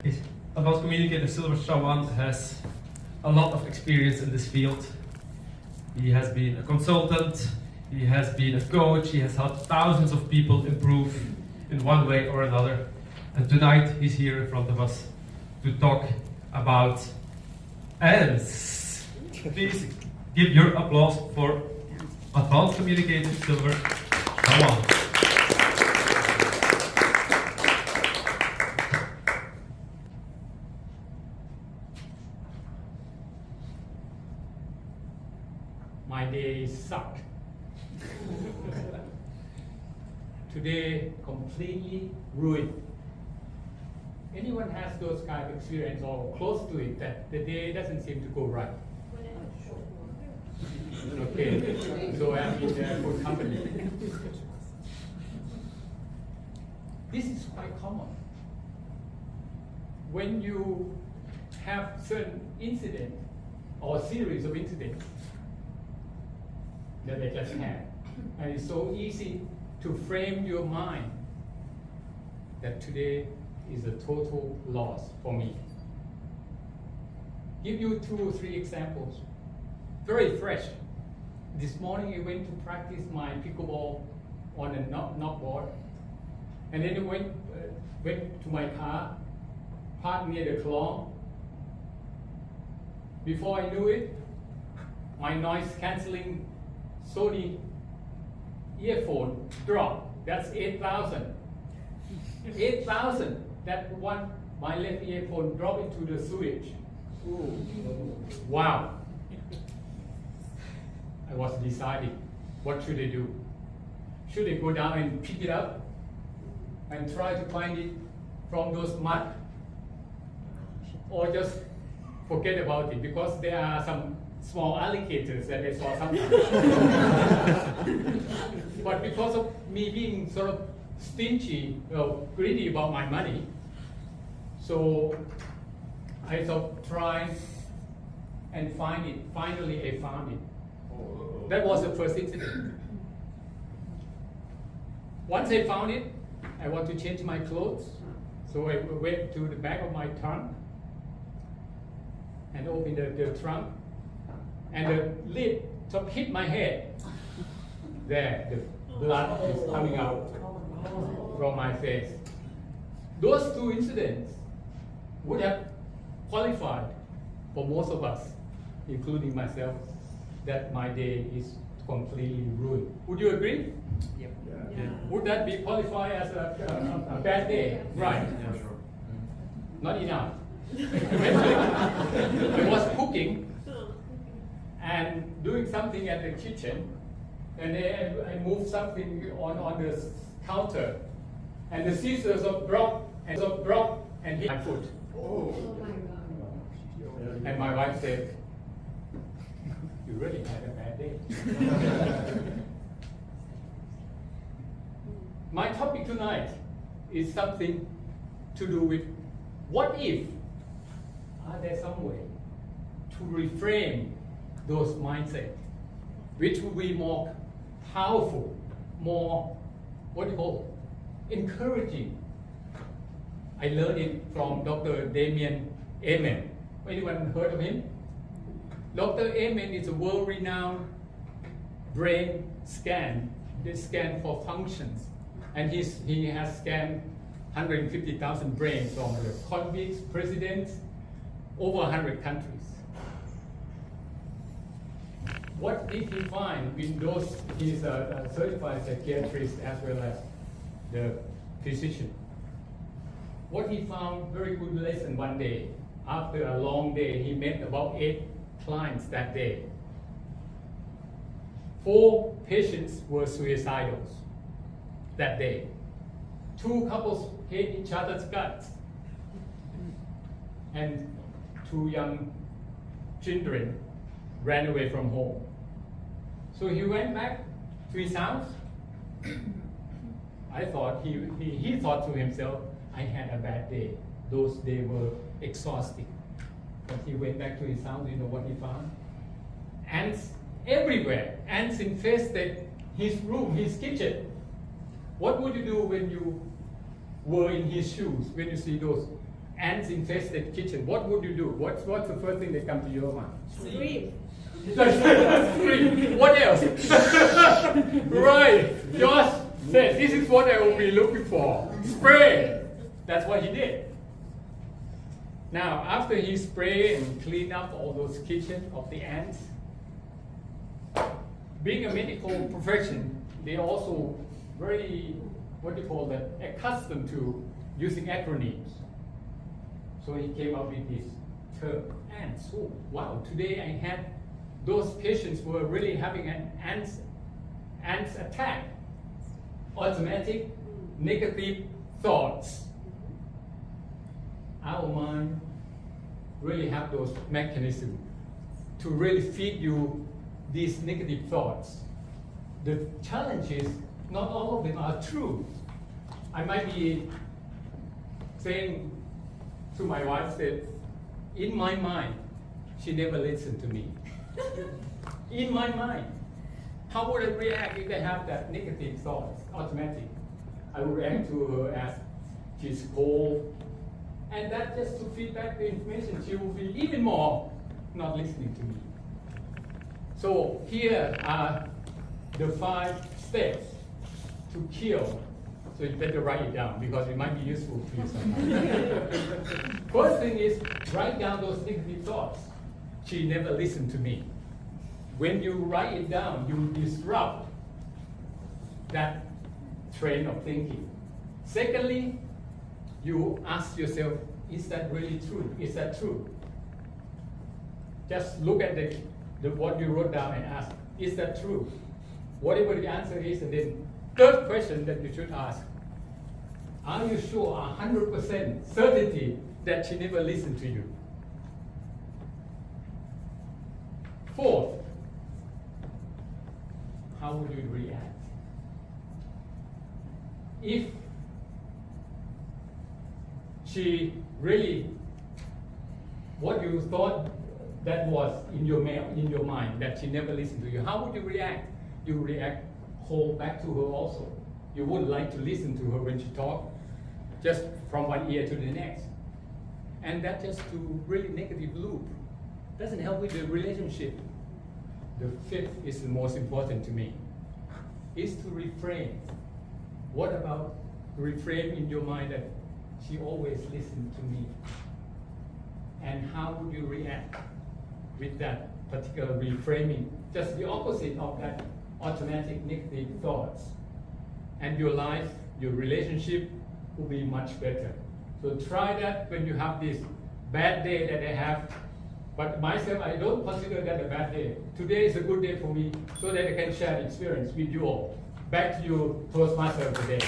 Advanced communicator Silver Chawan has a lot of experience in this field. He has been a consultant, he has been a coach, he has helped thousands of people improve in one way or another. And tonight he's here in front of us to talk about ANTS. Please give your applause for Advanced Communicator Silver Chawan. My day sucked. Today, completely ruined. Anyone has those kind of experience or close to it that the day doesn't seem to go right? Okay, so I'm in good company. This is quite common. When you have certain incident or series of incidents that I just had, and it's so easy to frame your mind that today is a total loss for me. Give you 2 or 3 examples, very fresh. This morning I went to practice my pickleball on a knockboard, and then I went to my car, parked near the Klong. Before I knew it, my noise cancelling Sony earphone dropped. That's 8,000. 8,000. That one, my left earphone dropped into the sewage. Ooh. Wow. I was deciding, what should I do? Should I go down and pick it up and try to find it from those mud? Or just forget about it, because there are some small alligators that I saw sometimes. But because of me being sort of stingy, greedy about my money, so I sort of tried and find it. Finally, I found it. That was the first incident. Once I found it, I want to change my clothes, so I went to the back of my trunk and opened the trunk. And the lid sort of hit my head. There, the blood is coming out from my face. Those 2 incidents would have qualified for most of us, including myself, that my day is completely ruined. Would you agree? Yep. Yeah. Would that be qualified as a bad day? Right. Yeah, sure. Not enough. I was cooking and doing something at the kitchen, and then I moved something on the counter, and the scissors dropped and hit my foot. Oh my God. And my wife said, "You really had a bad day." My topic tonight is something to do with what if? Are there some way to reframe those mindsets, which will be more powerful, more, encouraging? I learned it from Dr. Damien Amen. Anyone heard of him? Dr. Amen is a world-renowned brain scan. They scan for functions, and he has scanned 150,000 brains from the convicts, presidents, over 100 countries. What did he find in those? He's a certified psychiatrist as well as the physician. What he found, very good lesson one day. After a long day, he met about 8 clients that day. 4 patients were suicidal that day. 2 couples hate each other's guts. And 2 young children ran away from home. So he went back to his house. I thought he thought to himself, I had a bad day. Those days were exhausting. But he went back to his house, you know what he found? Ants everywhere. Ants infested his room, his kitchen. What would you do when you were in his shoes, when you see those ants infested kitchen, what would you do? What's the first thing that comes to your mind? Scream. Scream. What else? Right. Josh said, this is what I will be looking for. Spray. That's what he did. Now, after he sprayed and cleaned up all those kitchens of the ants, being a medical profession, they also very, what do you call that, accustomed to using acronyms. So he came up with this term, ANTS. Oh, wow, today I had those patients who were really having an ANTS attack. Automatic negative thoughts. Our mind really have those mechanisms to really feed you these negative thoughts. The challenge is not all of them are true. I might be saying to my wife that in my mind, she never listened to me. In my mind, how would I react if I have that negative thoughts, automatic? I would react to her as she's cold, and that just to feed back the information, she will be even more not listening to me. So here are the 5 steps to kill. So you better write it down because it might be useful to you sometimes. First thing is write down those negative thoughts. She never listened to me. When you write it down, you disrupt that train of thinking. Secondly, you ask yourself, is that really true? Is that true? Just look at what you wrote down and ask, is that true? Whatever the answer is, and then third question that you should ask, are you sure 100% certainty that she never listened to you? Fourth, how would you react? If she really, what you thought that was in your mind, that she never listened to you, how would you react? You react hold back to her also. You wouldn't like to listen to her when she talked, just from one ear to the next. And that just to really negative loop. Doesn't help with the relationship. The fifth is the most important to me, is to reframe. What about reframe in your mind that she always listened to me? And how would you react with that particular reframing? Just the opposite of that automatic negative thoughts. And your life, your relationship will be much better. So try that when you have this bad day that I have. But myself, I don't consider that a bad day. Today is a good day for me so that I can share the experience with you all. Back to you, Toastmaster today.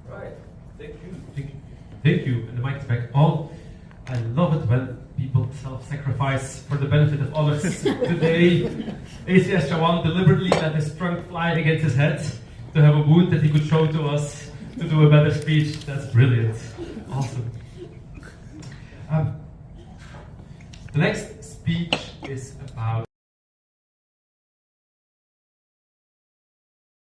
Right. Thank you. Thank you. And the mic is back on. I love it when people self-sacrifice for the benefit of others. Today, ACS Chawan deliberately let his trunk fly against his head to have a wound that he could show to us to do a better speech. That's brilliant. Awesome. The next speech is about